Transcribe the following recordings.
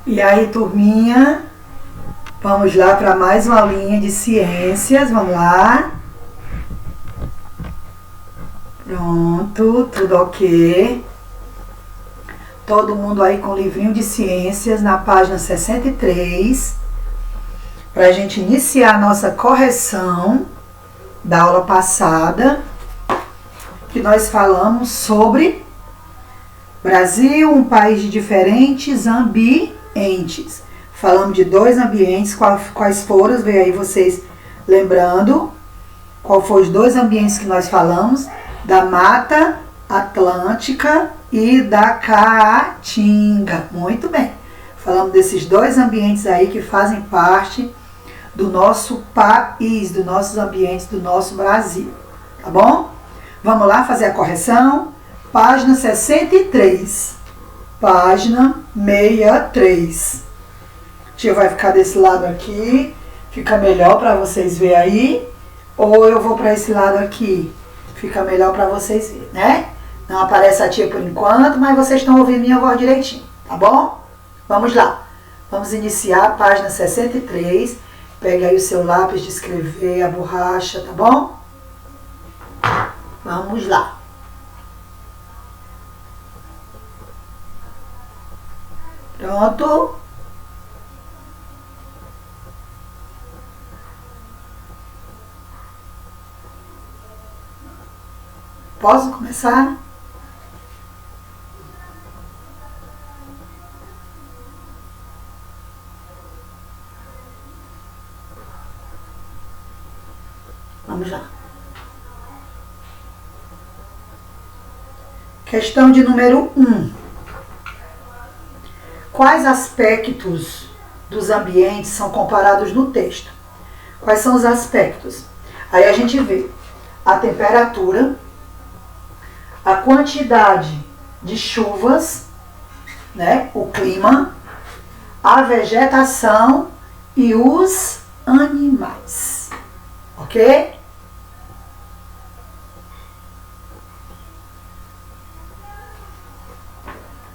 E aí, turminha, vamos lá para mais uma aulinha de ciências, vamos lá. Pronto, tudo ok. Todo mundo aí com o livrinho de ciências na página 63, para a gente iniciar a nossa correção da aula passada, que nós falamos sobre Brasil, um país de diferentes ambientes. Falamos de 2 ambientes, quais foram, veio aí vocês lembrando, qual foram os 2 ambientes que nós falamos, da Mata Atlântica e da Caatinga. Muito bem, falamos desses 2 ambientes aí que fazem parte do nosso país, dos nossos ambientes, do nosso Brasil, tá bom? Vamos lá fazer a correção. Página 63, página 63. A tia vai ficar desse lado aqui, fica melhor para vocês verem aí, ou eu vou para esse lado aqui, fica melhor para vocês verem, né? Não aparece a tia por enquanto, mas vocês estão ouvindo minha voz direitinho, tá bom? Vamos lá, vamos iniciar a página 63, pega aí o seu lápis de escrever, a borracha, tá bom? Vamos lá. Pronto? Posso começar? Vamos lá. Questão de número 1. Quais aspectos dos ambientes são comparados no texto? Quais são os aspectos? Aí a gente vê a temperatura, a quantidade de chuvas, né, o clima, a vegetação e os animais. Ok?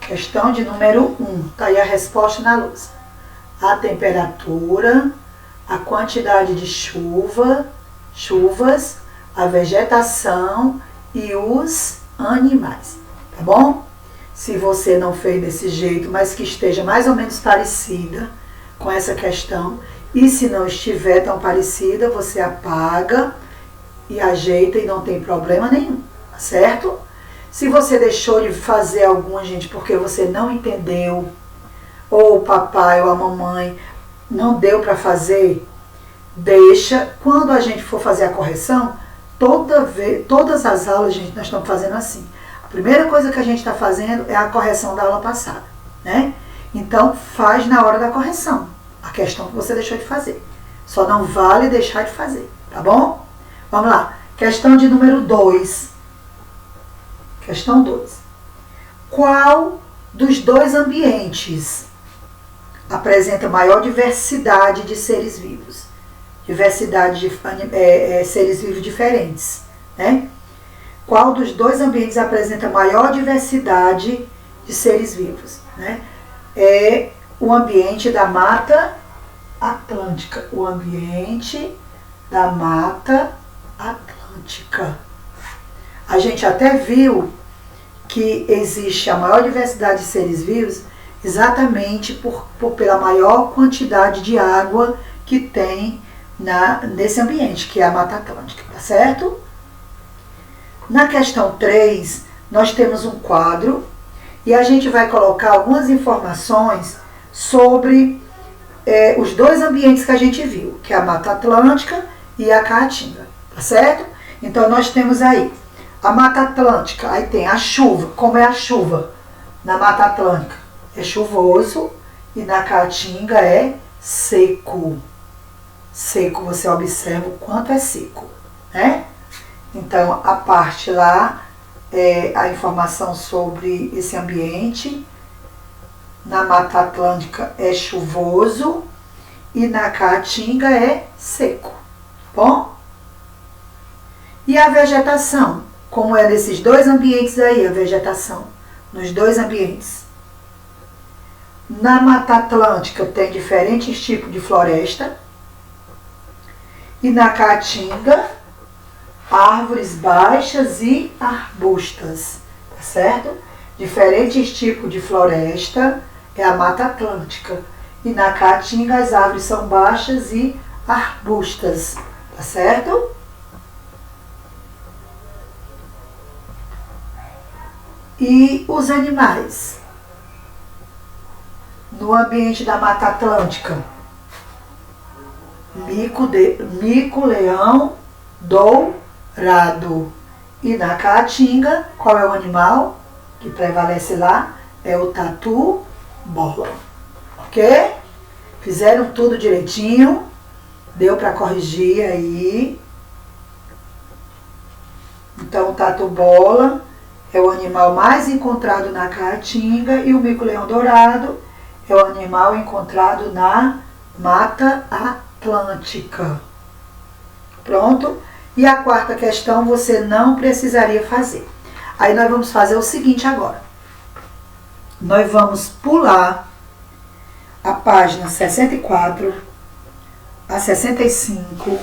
Questão de número 1. Está aí a resposta na lousa. A temperatura, a quantidade de chuvas, a vegetação e os animais. Tá bom? Se você não fez desse jeito, mas que esteja mais ou menos parecida com essa questão, e se não estiver tão parecida, você apaga e ajeita e não tem problema nenhum, tá certo? Se você deixou de fazer alguma, gente, porque você não entendeu, ou o papai ou a mamãe não deu para fazer, deixa. Quando a gente for fazer a correção, todas as aulas, gente, nós estamos fazendo assim. A primeira coisa que a gente está fazendo é a correção da aula passada, né? Então, faz na hora da correção a questão que você deixou de fazer. Só não vale deixar de fazer, tá bom? Vamos lá. Questão de número 2. Questão 2. Qual dos 2 ambientes apresenta maior diversidade de seres vivos? Diversidade de seres vivos diferentes, né? Qual dos 2 ambientes apresenta maior diversidade de seres vivos, né? É o ambiente da Mata Atlântica. O ambiente da Mata Atlântica. A gente até viu que existe a maior diversidade de seres vivos exatamente pela maior quantidade de água que tem nesse ambiente, que é a Mata Atlântica, tá certo? Na questão 3, nós temos um quadro e a gente vai colocar algumas informações sobre os 2 ambientes que a gente viu, que é a Mata Atlântica e a Caatinga, tá certo? Então, nós temos aí a Mata Atlântica, aí tem a chuva. Como é a chuva na Mata Atlântica? É chuvoso e na Caatinga é seco. Seco, você observa o quanto é seco, né? Então, a parte lá é a informação sobre esse ambiente. Na Mata Atlântica é chuvoso e na Caatinga é seco, bom? E a vegetação? Como é nesses 2 ambientes aí, a vegetação? Nos 2 ambientes. Na Mata Atlântica tem diferentes tipos de floresta. E na Caatinga, árvores baixas e arbustas, tá certo? Diferentes tipos de floresta é a Mata Atlântica. E na Caatinga as árvores são baixas e arbustas, tá certo? E os animais? No ambiente da Mata Atlântica, mico-leão dourado. E na Caatinga, qual é o animal que prevalece lá? É o tatu-bola. Ok? Fizeram tudo direitinho. Deu para corrigir aí. Então, o tatu-bola é o animal mais encontrado na Caatinga e o mico-leão dourado é o animal encontrado na Mata Atlântica. Pronto? E a quarta questão você não precisaria fazer. Aí nós vamos fazer o seguinte agora. Nós vamos pular a página 64, a 65,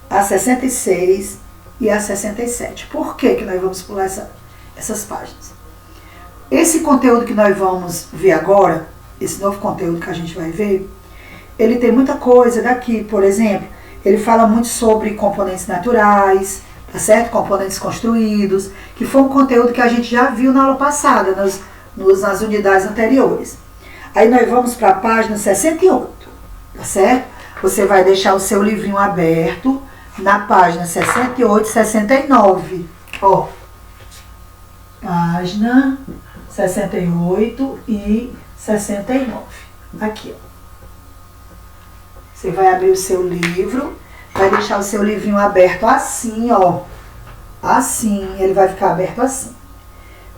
a 66 e a 67. Por que nós vamos pular essas páginas? Esse conteúdo que nós vamos ver agora, esse novo conteúdo que a gente vai ver, ele tem muita coisa daqui. Por exemplo, ele fala muito sobre componentes naturais, tá certo? Componentes construídos, que foi um conteúdo que a gente já viu na aula passada, nas unidades anteriores. Aí nós vamos para a página 68, tá certo? Você vai deixar o seu livrinho aberto na página 68 e 69. Ó, página 68 e 69. Aqui, ó. Você vai abrir o seu livro, vai deixar o seu livrinho aberto assim, ó. Assim, ele vai ficar aberto assim.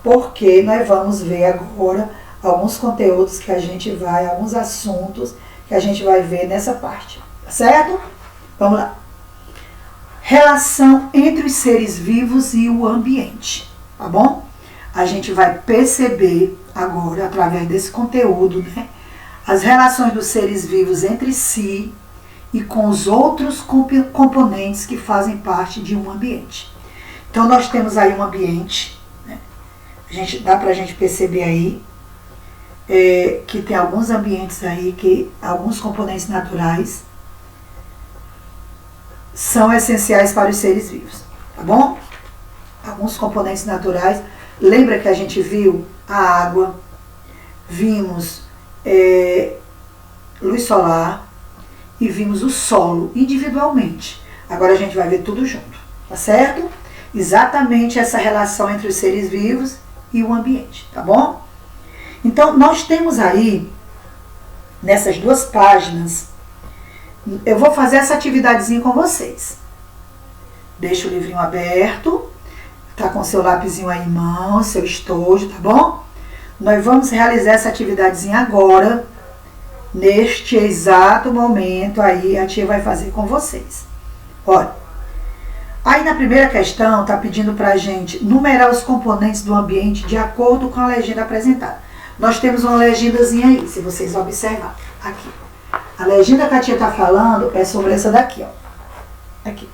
Porque nós vamos ver agora alguns conteúdos que a gente vai, alguns assuntos que a gente vai ver nessa parte, tá certo? Vamos lá. Relação entre os seres vivos e o ambiente, tá bom? A gente vai perceber agora, através desse conteúdo, né, as relações dos seres vivos entre si e com os outros componentes que fazem parte de um ambiente. Então, nós temos aí um ambiente, né? Dá pra gente perceber aí que tem alguns ambientes aí, que alguns componentes naturais são essenciais para os seres vivos, tá bom? Alguns componentes naturais. Lembra que a gente viu a água, vimos luz solar e vimos o solo individualmente. Agora a gente vai ver tudo junto, tá certo? Exatamente essa relação entre os seres vivos e o ambiente, tá bom? Então, nós temos aí, nessas duas páginas, eu vou fazer essa atividadezinha com vocês. Deixa o livrinho aberto, tá com seu lapisinho aí em mão, seu estojo, tá bom? Nós vamos realizar essa atividadezinha agora, neste exato momento aí, a tia vai fazer com vocês. Olha, aí na primeira questão está pedindo para a gente numerar os componentes do ambiente de acordo com a legenda apresentada. Nós temos uma legendazinha aí, se vocês observarem. Aqui. A legenda que a tia está falando é sobre essa daqui, ó. Aqui.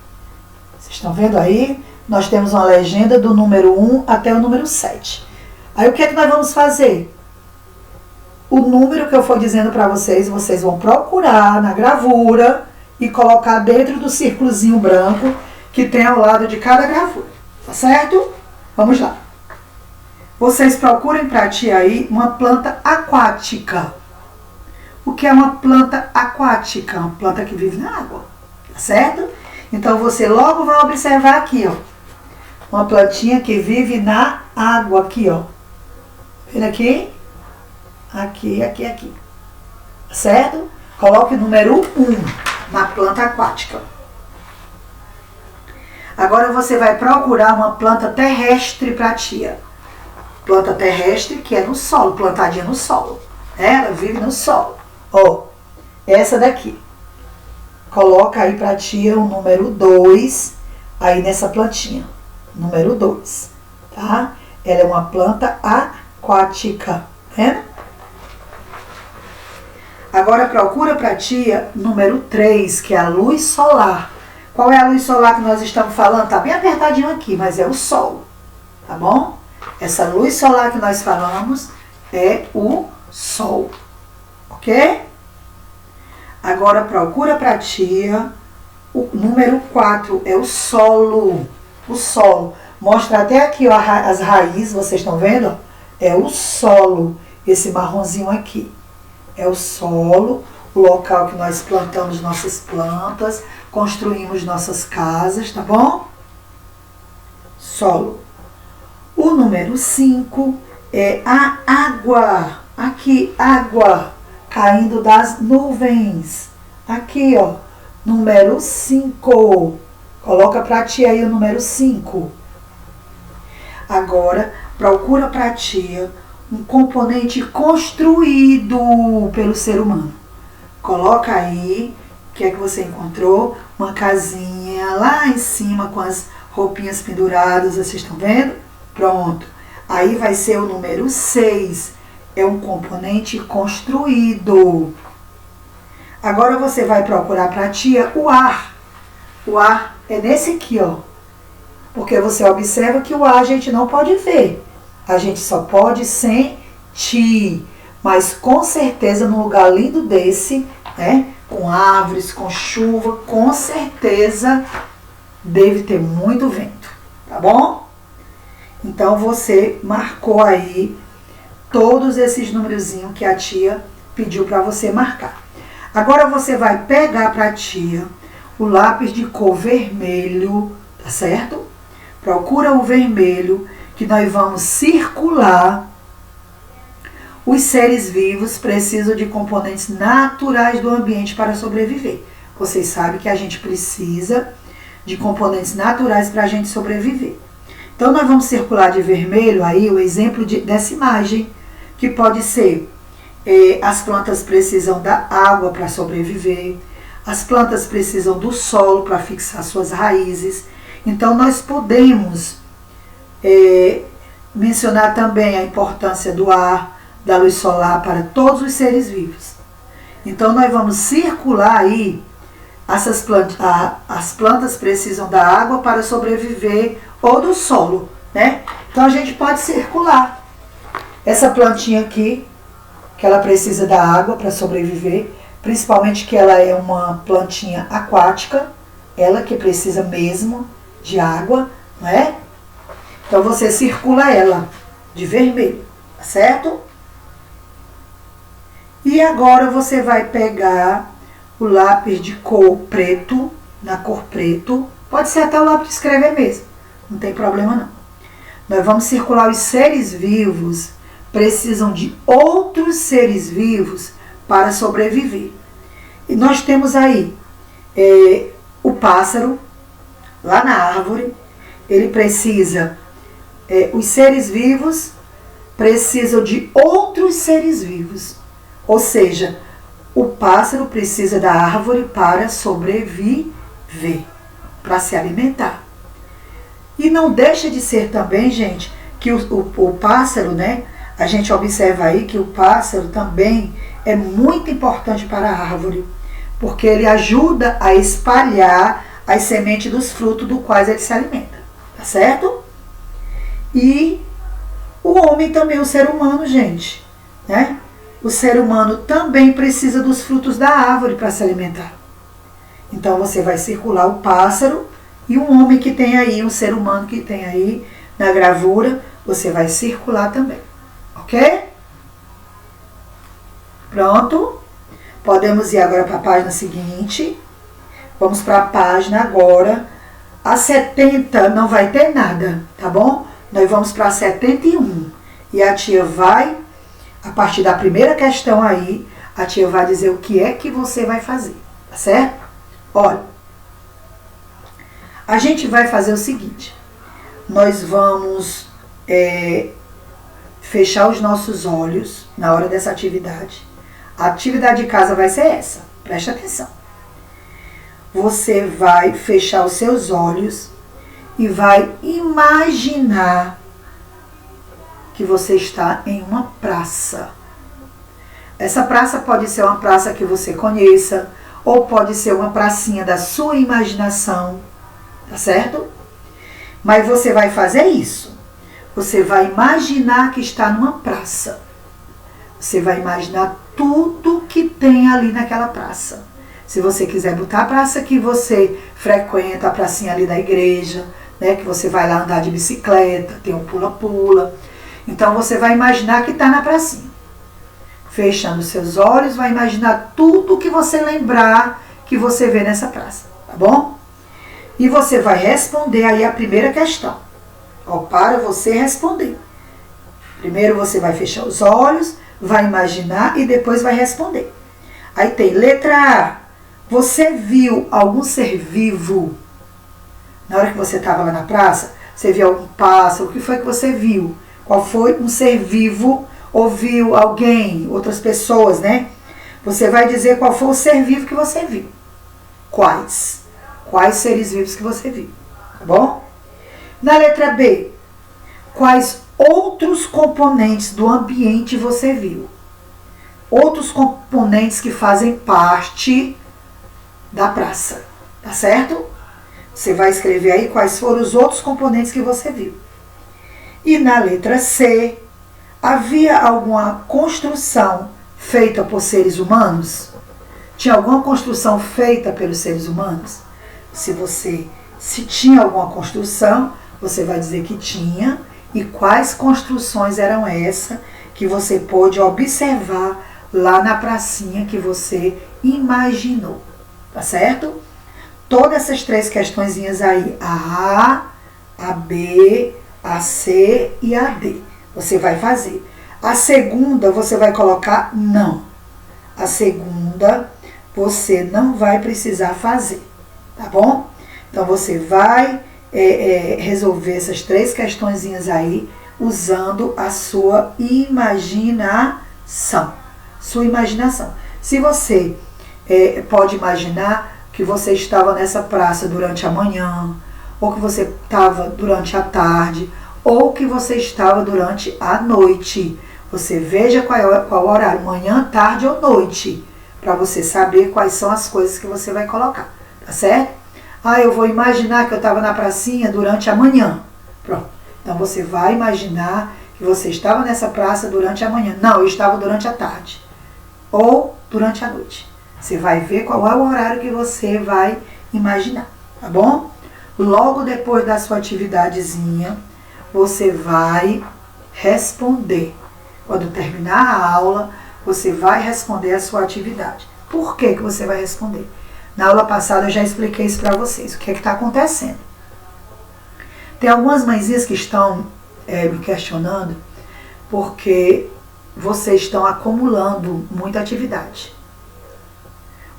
Vocês estão vendo aí? Nós temos uma legenda do número 1 até o número 7. Aí o que é que nós vamos fazer? O número que eu for dizendo para vocês, vocês vão procurar na gravura e colocar dentro do círculozinho branco que tem ao lado de cada gravura. Tá certo? Vamos lá. Vocês procurem para ti aí uma planta aquática. O que é uma planta aquática? Uma planta que vive na água. Tá certo? Então você logo vai observar aqui, ó. Uma plantinha que vive na água aqui, ó. Vendo aqui? Aqui, aqui, aqui. Certo? Coloque o número 1 na planta aquática. Agora você vai procurar uma planta terrestre para tia. Planta terrestre que é no solo, plantadinha no solo. Ela vive no solo. Ó, essa daqui. Coloca aí para tia o número 2 aí nessa plantinha. Número 2, tá? Ela é uma planta aquática, né? Agora procura para a tia número 3, que é a luz solar. Qual é a luz solar que nós estamos falando? Tá bem apertadinho aqui, mas é o sol, tá bom? Essa luz solar que nós falamos é o sol, ok? Agora procura para a tia o número 4, é o solo. O solo. Mostra até aqui ó, as raízes, vocês estão vendo? É o solo, esse marronzinho aqui. É o solo, o local que nós plantamos nossas plantas, construímos nossas casas, tá bom? Solo. O número 5 é a água. Aqui, água caindo das nuvens. Aqui, ó, número 5. Coloca pra tia aí o número 5. Agora, procura pra tia um componente construído pelo ser humano. Coloca aí, o que é que você encontrou? Uma casinha lá em cima com as roupinhas penduradas, vocês estão vendo? Pronto. Aí vai ser o número 6. É um componente construído. Agora você vai procurar para a tia o ar. O ar é nesse aqui, ó. Porque você observa que o ar a gente não pode ver. A gente só pode sentir. Mas com certeza num lugar lindo desse, né? Com árvores, com chuva, com certeza deve ter muito vento. Tá bom? Então você marcou aí todos esses numerozinhos que a tia pediu para você marcar. Agora você vai pegar para a tia o lápis de cor vermelho, tá certo? Procura o vermelho, que nós vamos circular. Os seres vivos precisam de componentes naturais do ambiente para sobreviver. Vocês sabem que a gente precisa de componentes naturais para a gente sobreviver. Então, nós vamos circular de vermelho aí o exemplo dessa imagem, que pode ser as plantas precisam da água para sobreviver, as plantas precisam do solo para fixar suas raízes. Então, nós podemos mencionar também a importância do ar, da luz solar para todos os seres vivos. Então, nós vamos circular aí, as plantas precisam da água para sobreviver ou do solo, né? Então, a gente pode circular essa plantinha aqui, que ela precisa da água para sobreviver, principalmente que ela é uma plantinha aquática, ela que precisa mesmo de água, não é? Então, você circula ela de vermelho, tá certo? E agora você vai pegar o lápis de cor preto, na cor preto, pode ser até o lápis de escrever mesmo, não tem problema não. Nós vamos circular os seres vivos, precisam de outros seres vivos para sobreviver. E nós temos aí o pássaro, lá na árvore, ele precisa, os seres vivos precisam de outros seres vivos. Ou seja, o pássaro precisa da árvore para sobreviver, para se alimentar. E não deixa de ser também, gente, que o pássaro, né? A gente observa aí que o pássaro também é muito importante para a árvore, porque ele ajuda a espalhar as sementes dos frutos do quais ele se alimenta, tá certo? E o homem também, o ser humano, gente, né? O ser humano também precisa dos frutos da árvore para se alimentar. Então você vai circular o pássaro e um homem que tem aí, um ser humano que tem aí na gravura, você vai circular também. Ok? Pronto? Podemos ir agora para a página seguinte. Vamos para a página agora. A 70 não vai ter nada, tá bom? Nós vamos para a 71. E a tia vai, a partir da primeira questão aí, a tia vai dizer o que é que você vai fazer, tá certo? Olha, a gente vai fazer o seguinte. Nós vamos fechar os nossos olhos na hora dessa atividade. A atividade de casa vai ser essa, preste atenção. Você vai fechar os seus olhos e vai imaginar que você está em uma praça. Essa praça pode ser uma praça que você conheça, ou pode ser uma pracinha da sua imaginação, tá certo? Mas você vai fazer isso. Você vai imaginar que está numa praça. Você vai imaginar tudo que tem ali naquela praça. Se você quiser botar a praça que você frequenta, a pracinha ali da igreja, né, que você vai lá andar de bicicleta, tem um pula-pula. Então você vai imaginar que está na pracinha. Fechando seus olhos, vai imaginar tudo que você lembrar que você vê nessa praça, tá bom? E você vai responder aí a primeira questão. Ó, para você responder. Primeiro você vai fechar os olhos, vai imaginar e depois vai responder. Aí tem letra A. Você viu algum ser vivo? Na hora que você estava lá na praça, você viu algum pássaro? O que foi que você viu? Qual foi um ser vivo? Ouviu alguém, outras pessoas, né? Você vai dizer qual foi o ser vivo que você viu. Quais? Quais seres vivos que você viu, tá bom? Na letra B, quais outros componentes do ambiente você viu? Outros componentes que fazem parte da praça, tá certo? Você vai escrever aí quais foram os outros componentes que você viu. E na letra C, havia alguma construção feita por seres humanos? Tinha alguma construção feita pelos seres humanos? Se tinha alguma construção, você vai dizer que tinha. E quais construções eram essas que você pôde observar lá na pracinha que você imaginou? Tá certo? Todas essas três questõezinhas aí, a A, a B, a C e a D. Você vai fazer. A segunda você vai colocar não. A segunda você não vai precisar fazer, tá bom? Então você vai resolver essas três questõezinhas aí usando a sua imaginação. Sua imaginação. Se você pode imaginar que você estava nessa praça durante a manhã, ou que você estava durante a tarde, ou que você estava durante a noite. Você veja qual horário, manhã, tarde ou noite, para você saber quais são as coisas que você vai colocar, tá certo? Ah, eu vou imaginar que eu estava na pracinha durante a manhã. Pronto. Então você vai imaginar que você estava nessa praça durante a manhã. Não, eu estava durante a tarde. Ou durante a noite. Você vai ver qual é o horário que você vai imaginar, tá bom? Logo depois da sua atividadezinha, você vai responder. Quando terminar a aula, você vai responder a sua atividade. Por que que você vai responder? Na aula passada eu já expliquei isso para vocês. O que é que está acontecendo? Tem algumas mãezinhas que estão me questionando porque vocês estão acumulando muita atividade.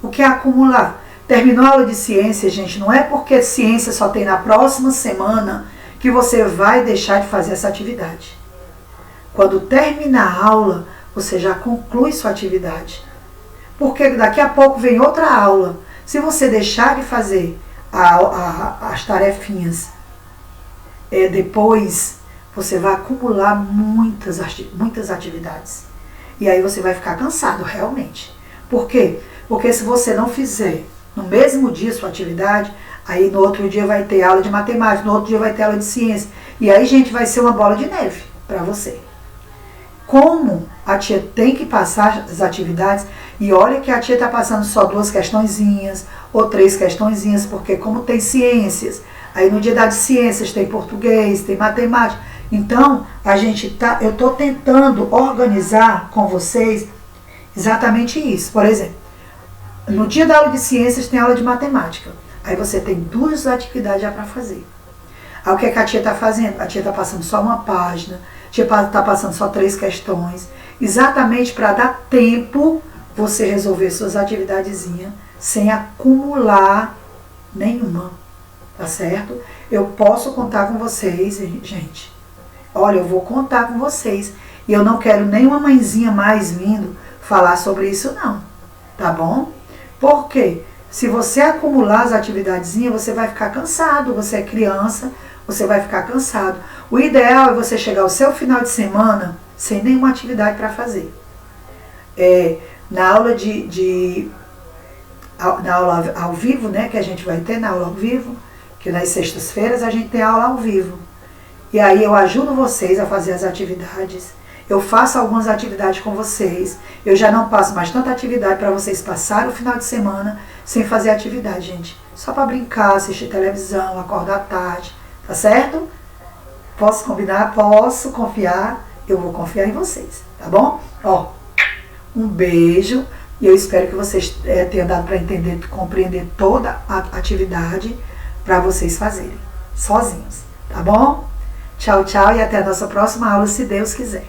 O que é acumular? Terminou a aula de ciência, gente, não é porque ciência só tem na próxima semana que você vai deixar de fazer essa atividade. Quando terminar a aula, você já conclui sua atividade. Porque daqui a pouco vem outra aula. Se você deixar de fazer as tarefinhas depois, você vai acumular muitas atividades. E aí você vai ficar cansado, realmente. Por quê? Porque se você não fizer no mesmo dia sua atividade, aí no outro dia vai ter aula de matemática, no outro dia vai ter aula de ciência. E aí, gente, vai ser uma bola de neve para você. Como a tia tem que passar as atividades, e olha que a tia está passando só 2 questõezinhas ou 3 questõezinhas, porque como tem ciências, aí no dia de ciências tem português, tem matemática. Então, eu estou tentando organizar com vocês exatamente isso. Por exemplo, no dia da aula de ciências tem aula de matemática. Aí você tem 2 atividades já para fazer. Aí o que a tia está fazendo? A tia está passando só uma página, a tia está passando só 3 questões, exatamente para dar tempo você resolver suas atividadezinhas sem acumular nenhuma, tá certo? Eu posso contar com vocês, gente. Olha, eu vou contar com vocês. E eu não quero nenhuma mãezinha mais vindo falar sobre isso não, tá bom? Por quê? Se você acumular as atividadezinhas, você vai ficar cansado. Você é criança, você vai ficar cansado. O ideal é você chegar ao seu final de semana sem nenhuma atividade para fazer. Na aula na aula ao vivo, né, que a gente vai ter na aula ao vivo, que nas sextas-feiras a gente tem aula ao vivo. E aí eu ajudo vocês a fazer as atividades, eu faço algumas atividades com vocês, eu já não passo mais tanta atividade para vocês passarem o final de semana sem fazer atividade, gente. Só para brincar, assistir televisão, acordar tarde, tá certo? Posso combinar? Posso confiar? Eu vou confiar em vocês, tá bom? Ó, um beijo e eu espero que vocês tenham dado para entender, compreender toda a atividade para vocês fazerem sozinhos, tá bom? Tchau, tchau e até a nossa próxima aula, se Deus quiser.